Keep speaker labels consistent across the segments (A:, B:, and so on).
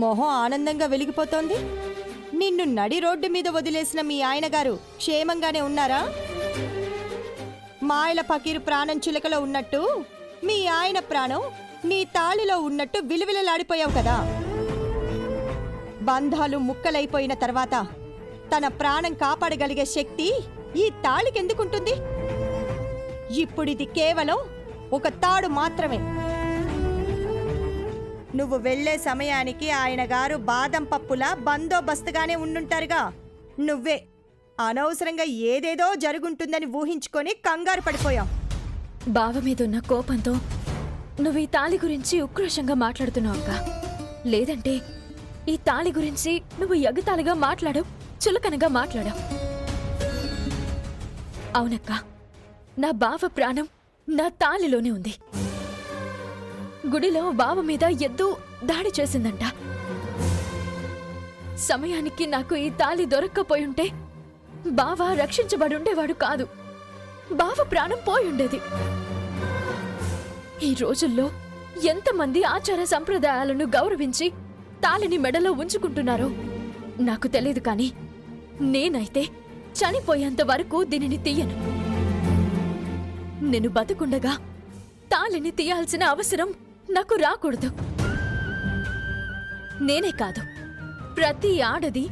A: మొహం ఆనందంగా వెలిగిపోతోంది. నిన్ను నడి రోడ్డు మీద వదిలేసిన మీ ఆయన గారు క్షేమంగానే ఉన్నారా? మాయల ఫకీరు ప్రాణం చిలకలో ఉన్నట్టు మీ ఆయన ప్రాణం నీ తాళిలో ఉన్నట్టు విలువిలలాడిపోయావు కదా. బంధాలు ముక్కలైపోయిన తర్వాత తన ప్రాణం కాపాడగలిగే శక్తి ఈ తాళికెందుకుంటుంది? ఇప్పుడిది కేవలం ఒక తాడు మాత్రమే. నువ్వు వెళ్లే సమయానికి ఆయన గారు బాదం పప్పులా బందోబస్తుగానే ఉండుంటారుగా. నువ్వే అనవసరంగా ఏదేదో జరుగుంటుందని ఊహించుకొని కంగారు పడిపోయావు.
B: బావ మీదున్న కోపంతో నువ్వు ఈ తాళి గురించి ఉక్రోషంగా మాట్లాడుతున్నావు అక్క. లేదంటే ఈ తాళి గురించి నువ్వు ఎగతాళిగా మాట్లాడావు, చులకనగా మాట్లాడావు. అవునక్క, నా బావ ప్రాణం నా తాళిలోనే ఉంది. గుడిలో బావ మీద ఎద్దు దాడి చేసిందంట. సమయానికి నాకు ఈ తాళి దొరక్కపోయుంటే బావ రక్షించబడుండేవాడు కాదు. బావ ప్రాణం పోయుండేది. ఈ రోజుల్లో ఎంతమంది ఆచార సంప్రదాయాలను గౌరవించి తాళిని మెడలో ఉంచుకుంటున్నారో నాకు తెలియదు, కానీ నేనైతే చనిపోయేంత వరకు దీనిని తీయను. నేను బతుకుండగా తాళిని తీయాల్సిన అవసరం నాకు రాకూడదు. నేనే కాదు, ప్రతి ఆడది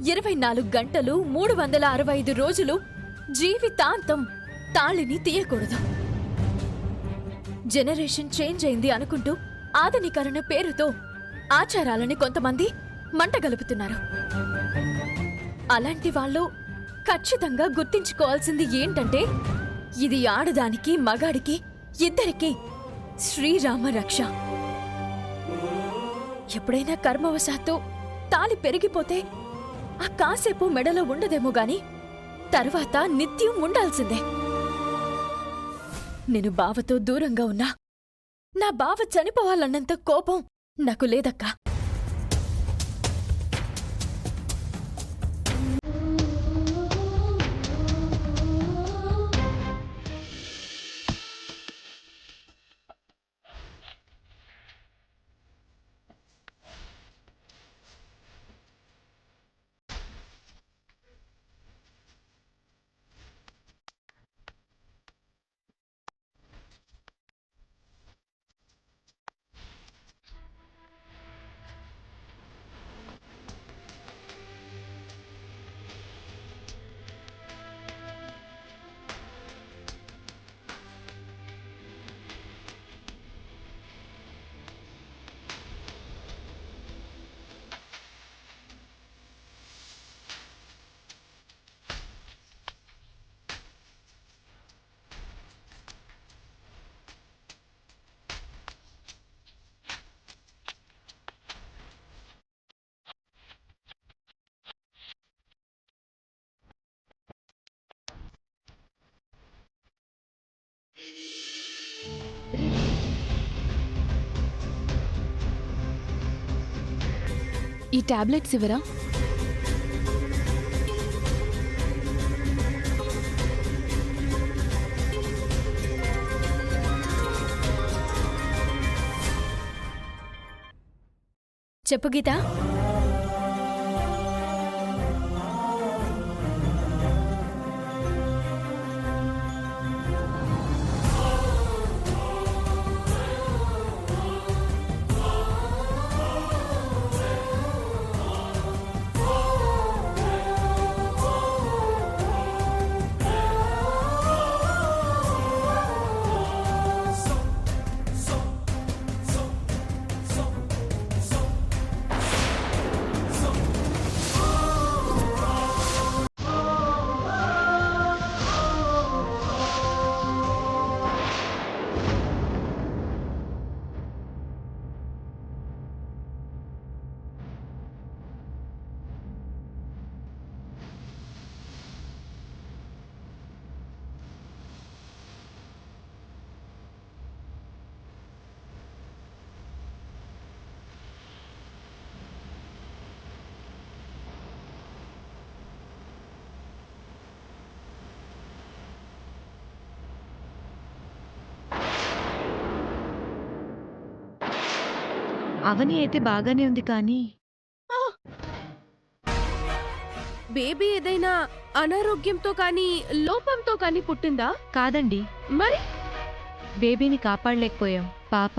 B: 24 గంటలు 365 రోజులు జీవితాంతం తాళిని తీయకూడదు. జనరేషన్ చేంజ్ అయింది అనుకుంటూ ఆధునీకరణ పేరుతో ఆచారాలని కొంతమంది మంటగలుపుతున్నారు. అలాంటి వాళ్ళు ఖచ్చితంగా గుర్తించుకోవాల్సింది ఏంటంటే, ఇది ఆడదానికి మగాడికి ఇద్దరికీ శ్రీరామ రక్ష. ఎప్పుడైనా కర్మవశాత్తు తాళి పెరిగిపోతే ఆ కాసేపు మెడలో ఉండదేమో గాని తర్వాత నిత్యం ఉండాల్సిందే. నేను బావతో దూరంగా ఉన్నా నా బావ చనిపోవాలన్నంత కోపం నాకు లేదక్కా.
C: ఈ టాబ్లెట్స్ ఇవ్వరా?
B: చెప్పు గీత.
D: అవని అయితే బాగానే ఉంది కానీ
C: బేబీ ఏదైనా అనారోగ్యంతో కానీ లోపంతో కానీ పుట్టిందా?
D: కాదండి,
C: మరి
D: బేబీని కాపాడలేకపోయాం. పాప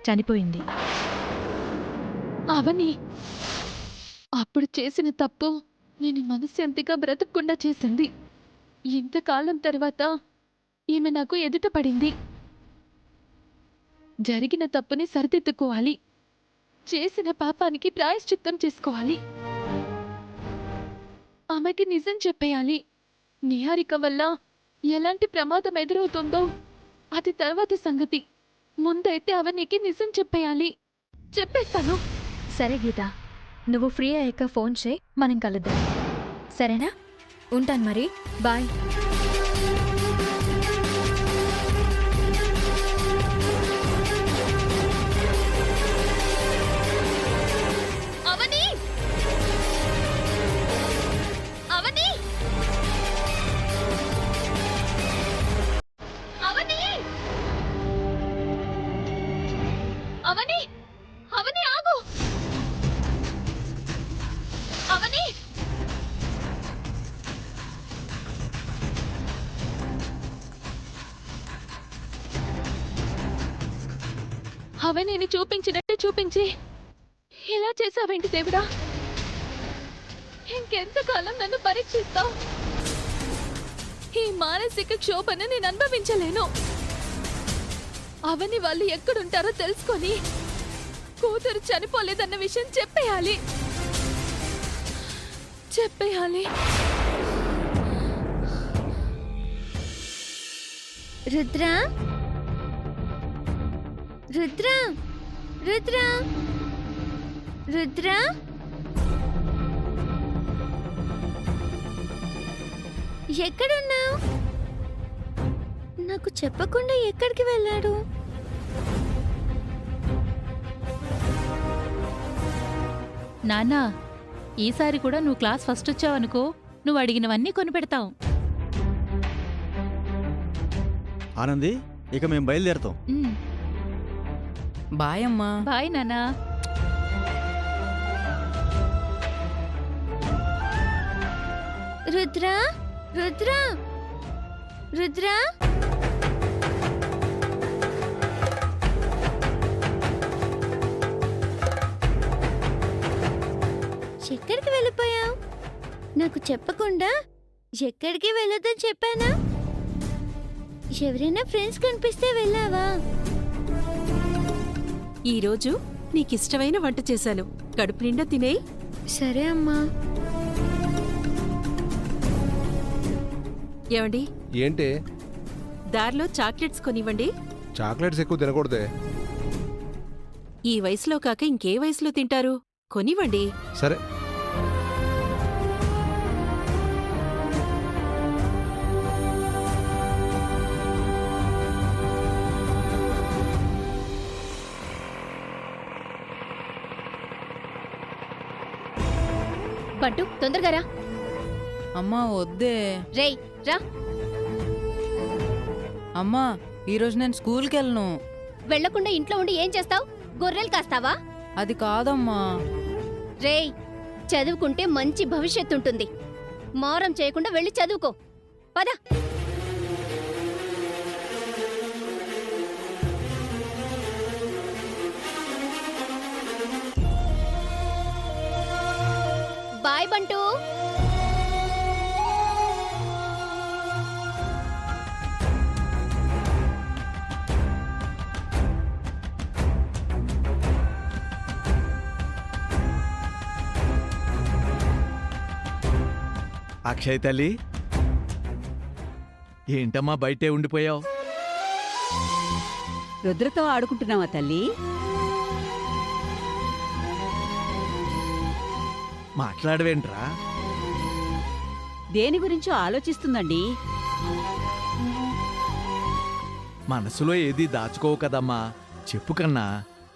D: చనిపోయింది.
B: అవని అప్పుడు చేసిన తప్పు నేను మనశ్శాంతిగా బ్రతకకుండా చేసింది. ఇంతకాలం తర్వాత ఈమె నాకు ఎదుట పడింది. జరిగిన తప్పుని సరిదిద్దుకోవాలి. చేసిన పాపానికి ప్రాయశ్చిత్తం చేసుకోవాలి. ఆమెకి నిజం చెప్పేయాలి. నిహారిక వల్ల ఎలాంటి ప్రమాదం ఎదురవుతుందో అది తర్వాత సంగతి. ముందైతే అవనికి నిజం చెప్పేయాలి. చెప్పేస్తాను.
D: సరే గీత, నువ్వు ఫ్రీ అయ్యాక ఫోన్ చేయి, మనం కలుద్దాం. సరేనా? ఉంటాను మరి. బాయ్.
B: అవని అవని అవని అవని అవని ఆగు. అవని అవనిని చూపించినట్టే చూపించి ఇలా చేసావేంటి దేవుడా? ఇంకెంతకాలం నన్ను పరీక్షిస్తావు? ఈ మానసిక క్షోభను నేను అనుభవించలేను. అవని వాళ్ళు ఎక్కడుంటారో తెలుసుకొని కూతురు చనిపోలేదన్న విషయం చెప్పేయాలి.
E: రుద్ర రుద్ర రుద్ర రుద్ర ఎక్కడున్నావు? నాకు చెప్పకుండా ఎక్కడికి వెళ్ళాడు?
F: నాన్నా, ఈసారి కూడా నువ్వు క్లాస్ ఫస్ట్ వచ్చావనుకో, నువ్వు అడిగినవన్నీ కొనిపెడతాం.
G: ఆనంది, ఇక మేము బయలుదేరుతాం.
F: ఉమ్,
H: బాయ్ అమ్మా.
F: బాయ్ నాన్నా.
E: రుద్ర రుద్ర రుద్ర ఎక్కడికి వెళ్ళిపోయావు? నాకు చెప్పకుండా ఎక్కడికి వెళ్ళొద్దని చెప్పానా? ఎవరైనా ఫ్రెండ్స్ కనిపిస్తే వెళ్ళావా?
I: ఈరోజు నీకిష్టమైన వంట చేశాను, కడుపు నిండా తినేయ్.
E: సరే అమ్మా.
I: ఏమండి,
J: ఏంటే?
I: దారిలో చాక్లెట్స్ కొనివ్వండి.
J: చాక్లెట్స్ ఎక్కువ తినకూడదే.
I: ఈ వయసులో కాక ఇంకే వయసులో తింటారు, కొనివ్వండి.
J: సరే.
B: బంటు తొందరగా రా.
H: అమ్మా వద్దే.
B: రేయ్ రా.
H: అమ్మా, ఈరోజు నేను స్కూల్కి వెళ్ళను.
B: వెళ్లకుండా ఇంట్లో ఉండి ఏం చేస్తావు? గొర్రెలు కాస్తావా?
H: అది కాదమ్మా.
B: రేయ్, చదువుకుంటే మంచి భవిష్యత్తు ఉంటుంది. మారం చేయకుండా వెళ్ళి చదువుకో. పద. బాయ్ బంటూ.
G: అక్షయ్ తల్లి, ఏంటమ్మా బయటే ఉండిపోయావు?
K: రుద్రతో ఆడుకుంటున్నావా తల్లి?
G: మాట్లాడవేంట్రా?
K: దేని గురించో ఆలోచిస్తుందండి.
G: మనసులో ఏది దాచుకోవు కదమ్మా, చెప్పు కన్నా.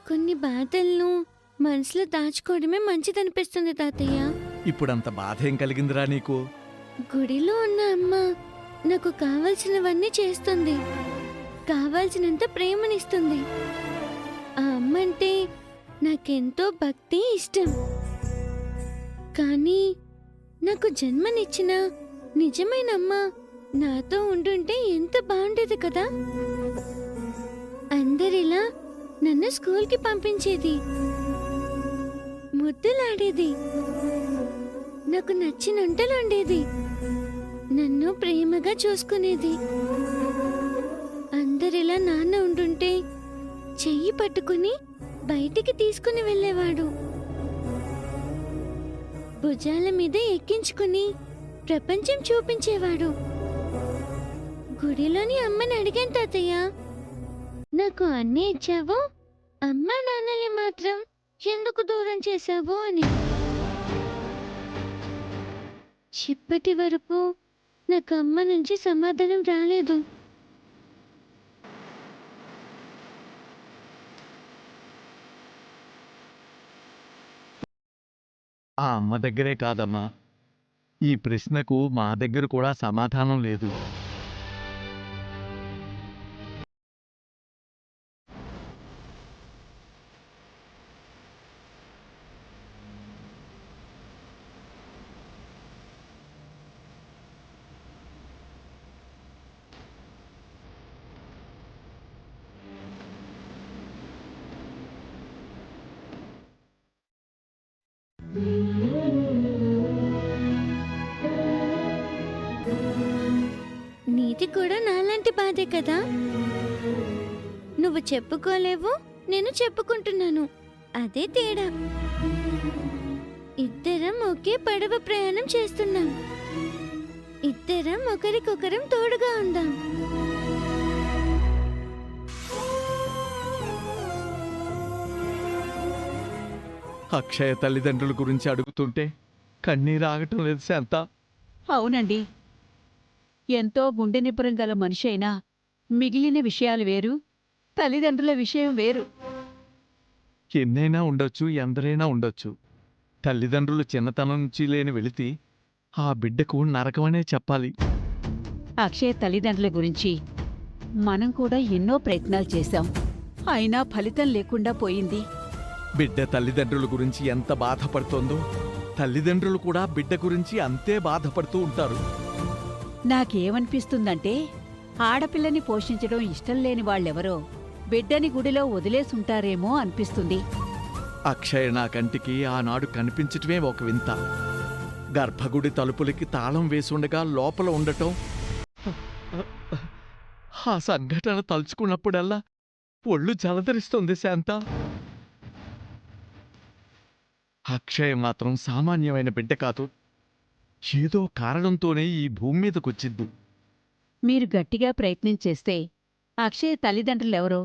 E: కొన్ని బాధలను మనసులో దాచుకోవడమే మంచిదనిపిస్తుంది తాతయ్య.
G: ఇప్పుడంత బాధ ఏం కలిగిందిరా నీకు?
E: గుడిలో ఉన్న అమ్మ నాకు కావలసినవన్నీ చేస్తుంది, కావాల్సినంత ప్రేమనిస్తుంది. ఆ అమ్మ అంటే నాకెంతో భక్తి, ఇష్టం. కానీ నాకు జన్మనిచ్చిన నిజమైన అమ్మ నాతో ఉండుంటే ఎంత బాగుండేది కదా. అందరిలా నన్ను స్కూల్కి పంపించేది, ముద్దులాడేది, నాకు నచ్చిన వంటలు వండేది, నన్ను ప్రేమగా చూసుకునేది. అందరిలా నాన్న ఉండుంటే చెయ్యి పట్టుకుని బయటికి తీసుకుని వెళ్ళేవాడు, భుజాల మీద ఎక్కించుకుని ప్రపంచం చూపించేవాడు. గుడిలోని అమ్మని అడిగాను తాతయ్య, నాకు అన్నీ ఇచ్చావు, అమ్మా నాన్నని మాత్రం ఎందుకు దూరం చేశావు అని. ఇప్పటి వరకు నాకు అమ్మ నుంచి సమాధానం రాలేదు.
G: ఆ అమ్మ దగ్గరే కాదమ్మా, ఈ ప్రశ్నకు మా దగ్గర కూడా సమాధానం లేదు.
E: నీది కూడా నాలాంటి బాధే కదా. నువ్వు చెప్పుకోలేవు, నేను చెప్పుకుంటున్నాను, అదే తేడా. ఇద్దరం ఒకే పడవ ప్రయాణం చేస్తున్నాం, ఇద్దరం ఒకరికొకరం తోడుగా ఉందాం.
G: అక్షయ తల్లిదండ్రుల గురించి అడుగుతుంటే కన్నీరు ఆగటం లేదు శాంత.
K: అవునండి, ఎంతో గుండె నిబ్బరం గల మనిషి అయినా మిగిలిన విషయాలు వేరు, తల్లిదండ్రుల విషయం వేరు.
G: ఎన్నైనా ఉండొచ్చు, ఎందరైనా ఉండొచ్చు. తల్లిదండ్రులు చిన్నతనం నుంచి లేని వెళితి ఆ బిడ్డకు నరకమనే చెప్పాలి.
K: అక్షయ్ తల్లిదండ్రుల గురించి మనం కూడా ఎన్నో ప్రయత్నాలు చేశాం, అయినా ఫలితం లేకుండా పోయింది.
G: బిడ్డ తల్లిదండ్రుల గురించి ఎంత బాధపడుతోందో తల్లిదండ్రులు కూడా బిడ్డ గురించి అంతే బాధపడుతూ ఉంటారు.
K: నాకేమనిపిస్తుందంటే, ఆడపిల్లని పోషించడం ఇష్టం లేని వాళ్ళెవరో బిడ్డని గుడిలో వదిలేసుంటారేమో అనిపిస్తుంది.
G: అక్షయ్ నా కంటికి ఆనాడు కనిపించటమే ఒక వింత. గర్భగుడి తలుపులకి తాళం వేసుండగా లోపల ఉండటం, ఆ సంఘటన తలుచుకున్నప్పుడల్లా ఒళ్ళు జలధరిస్తుంది శాంత. అక్షయ్ మాత్రం సామాన్యమైన బిడ్డ కాదు, ఏదో కారణంతోనే ఈ భూమి మీదకొచ్చింది.
K: మీరు గట్టిగా ప్రయత్నం చేస్తే అక్షయ్ తల్లిదండ్రులెవరో,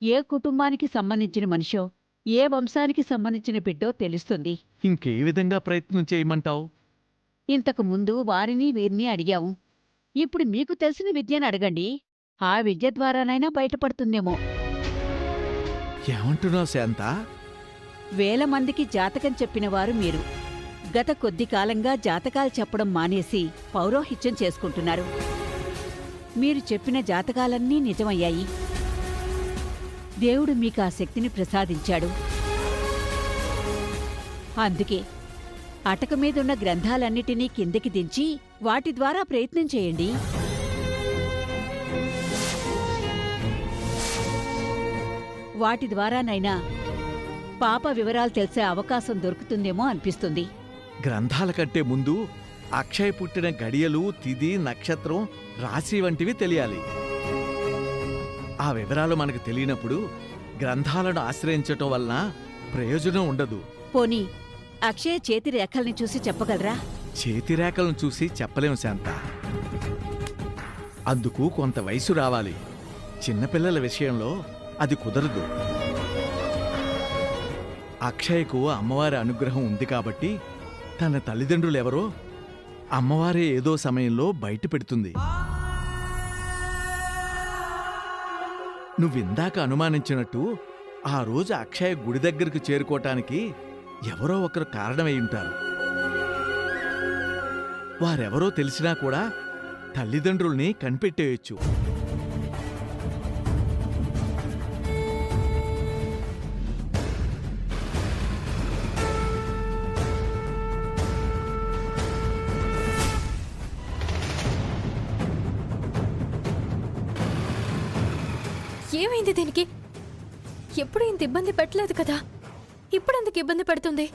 K: ఏ కుటుంబానికి సంబంధించిన మనిషో, ఏ వంశానికి సంబంధించిన బిడ్డో తెలుస్తుంది.
G: ఇంకే విధంగా ప్రయత్నం చేయమంటావు?
K: ఇంతకు ముందు వారిని వీరిని అడిగాము, ఇప్పుడు మీకు తెలిసిన విద్యను అడగండి, ఆ విద్య ద్వారానైనా బయటపడుతుందేమో.
G: ఏమంటున్నావు శాంత?
K: వేల మందికి జాతకం చెప్పినవారు మీరు. గత కొద్ది కాలంగా జాతకాలు చెప్పడం మానేసి పౌరోహిత్యం చేసుకుంటున్నారు. మీరు చెప్పిన జాతకాలన్నీ నిజమయ్యాయి. దేవుడు మీకు ఆ శక్తిని ప్రసాదించాడు. అందుకే అటక మీదున్న గ్రంథాలన్నిటినీ కిందికి దించి వాటి ద్వారా ప్రయత్నం చేయండి. వాటి ద్వారానైనా పాప వివరాలు తెలిసే అవకాశం దొరుకుతుందేమో అనిపిస్తుంది.
G: గ్రంథాల కంటే ముందు అక్షయ్ పుట్టిన గడియలు, తిథి, నక్షత్రం, రాశి వంటివి తెలియాలి. ఆ వివరాలు మనకు తెలియనప్పుడు గ్రంథాలను ఆశ్రయించటం వలన ప్రయోజనం ఉండదు.
K: పోనీ అక్షయ్ చేతి రేఖల్ని చూసి చెప్పగలరా?
G: చేతిరేఖలను చూసి చెప్పలేం శాంత. అందుకు కొంత వయసు రావాలి. చిన్నపిల్లల విషయంలో అది కుదరదు. అక్షయ్కు అమ్మవారి అనుగ్రహం ఉంది కాబట్టి తన తల్లిదండ్రులెవరో అమ్మవారే ఏదో సమయంలో బయట పెడుతుంది. నువ్విందాక అనుమానించినట్టు ఆ రోజు అక్షయ్ గుడి దగ్గరకు చేరుకోవటానికి ఎవరో ఒకరు కారణమై ఉంటారు. వారెవరో తెలిసినా కూడా తల్లిదండ్రుల్ని కనిపెట్టేయచ్చు.
B: ఏమైంది దీనికి? ఎప్పుడు ఇంత ఇబ్బంది పెట్టలేదు కదా, ఇప్పుడు ఎందుకు ఇబ్బంది పెడుతుంది?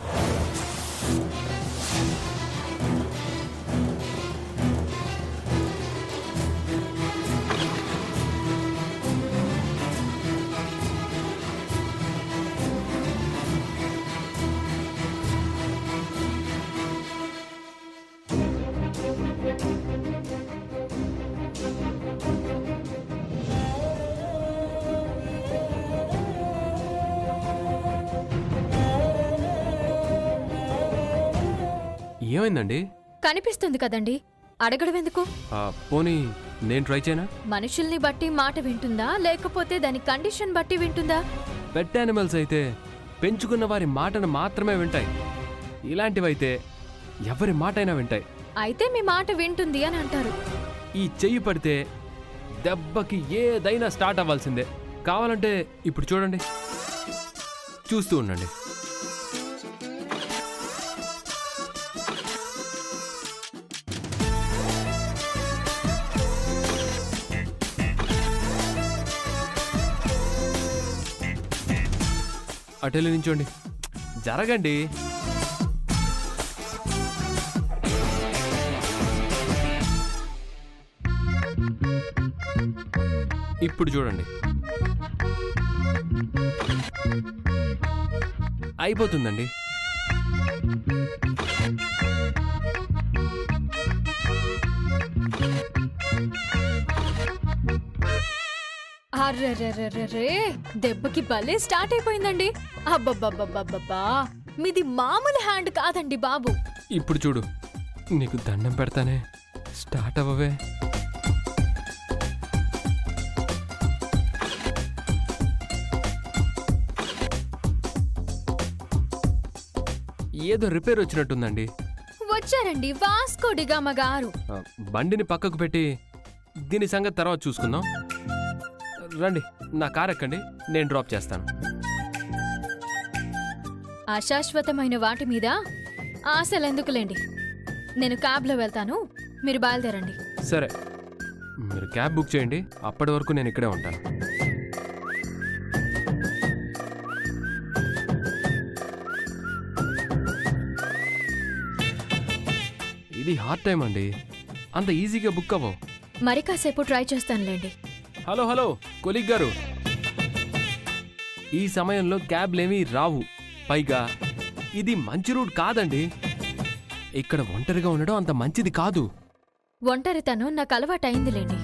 L: ఏమైందండి?
B: కనిపిస్తుంది కదండి, అడగడం ఎందుకు?
L: పోనీ నేను ట్రై చేయనా?
B: మనుషుల్ని బట్టి మాట వింటుందా, లేకపోతే దాని కండిషన్ బట్టి వింటుందా?
L: పెట్ యానిమల్స్ అయితే పెంచుకున్న వారి మాటను మాత్రమే వింటాయి. ఇలాంటివైతే ఎవరి మాటైనా వింటాయి.
B: అయితే మీ మాట వింటుంది అని అంటారు.
L: ఈ చెయ్యి పడితే దెబ్బకి ఏదైనా స్టార్ట్ అవ్వాల్సిందే. కావాలంటే ఇప్పుడు చూడండి, చూస్తూ ఉండండి. అటెళ్ళి నించోండి, జరగండి. ఇప్పుడు చూడండి, అయిపోతుందండి.
B: అర్రర్రర్రర్రే, దెబ్బకి భలే స్టార్ట్ అయిపోయిందండి. అబ్బబ్బబ్బబ్బబ్బా, మీది మామూలు హ్యాండ్ కాదండి బాబు.
L: ఇప్పుడు చూడు, నీకు దండం పెడతానే, స్టార్ట్ అవ్వవే. ఏదో రిపేర్ వచ్చినట్టుందండి.
B: వచ్చారండి వాస్కో డిగామా గారు.
L: బండిని పక్కకు పెట్టి దీని సంగతి తర్వాత చూసుకుందాం. రండి, నా కార్ ఎక్కండి, నేను డ్రాప్ చేస్తాను.
B: అశాశ్వతమైన వాటి మీద ఆశలెందుకులేండి, నేను క్యాబ్లో వెళ్తాను, మీరు బయలుదేరండి.
L: సరే, మీరు క్యాబ్ బుక్ చేయండి, అప్పటి వరకు నేను ఇక్కడే ఉంటాను. ఇది హార్డ్ టైం అండి, అంత ఈజీగా బుక్ అవ్వవు.
B: మరి కాసేపు ట్రై చేస్తానులేండి.
L: హలో హలో కొలీగ్ గారు, ఈ సమయంలో క్యాబ్లేమీ రావు. పైగా ఇది మంచి రూట్ కాదండి. ఇక్కడ ఒంటరిగా ఉండడం అంత మంచిది కాదు.
B: ఒంటరితనం నాకు అలవాటైందిలేండి.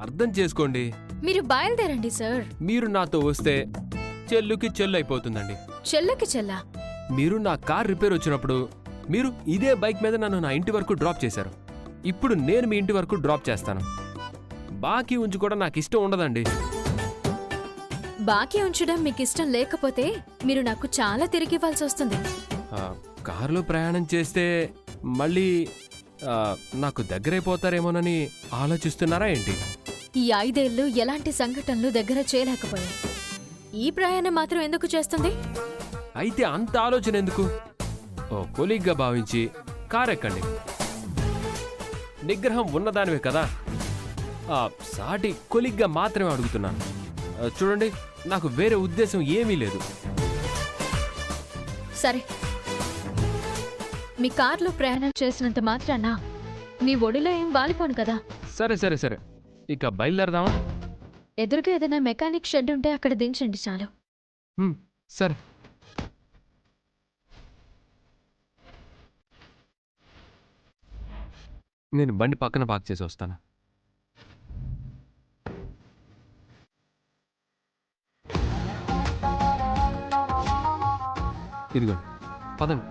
L: అర్థం చేసుకోండి.
B: మీరు బయలుదేరండి సార్.
L: మీరు నాతో వస్తే చెల్లుకి చెల్లు అయిపోతుందండి.
B: చెల్లకి చెల్లా?
L: మీరు నా కార్ రిపేర్ వచ్చినప్పుడు మీరు ఇదే బైక్ మీద నన్ను నా ఇంటి వరకు డ్రాప్ చేశారు. ఇప్పుడు నేను మీ ఇంటి వరకు డ్రాప్ చేస్తాను. బాకీ ఉంచుకోవడం నాకు ఇష్టం ఉండదండి.
B: బాకీ ఉంచడం మీకు ఇష్టం లేకపోతే మీరు నాకు చాలా తిరిగి ఇవ్వాల్సి వస్తుంది.
L: కారులో ప్రయాణం చేస్తే మళ్ళీ నాకు దగ్గరైపోతారేమోనని ఆలోచిస్తున్నారా ఏంటి?
B: ఈ 5 ఏళ్ళు ఎలాంటి సంఘటనలు దగ్గర చేయలేకపోయాయి. ఈ ప్రయాణం మాత్రం ఎందుకు చేస్తుంది?
L: అయితే అంత ఆలోచన ఎందుకు? ఓ కొలీగ్గా భావించి కారు ఎక్కండి. నిగ్రహం ఉన్నదానివే కదా. సాటి కొలీగ్గా మాత్రమే అడుగుతున్నాను. చూడండి, నాకు వేరే ఉద్దేశం ఏమీ లేదు.
B: సరే, మీ కార్లో ప్రయాణం చేసినంత మాత్రాన మీ ఒడిలో ఏం వాలిపోను కదా.
L: సరే సరే సరే, ఇక బయలుదేరదామా?
B: ఎదురుగా ఏదైనా మెకానిక్ షెడ్ ఉంటే అక్కడ దించండి చాలు.
L: సరే. నేను బండి పక్కన పార్క్ చేసి వస్తాను. ఇదిగోండి, పదండి.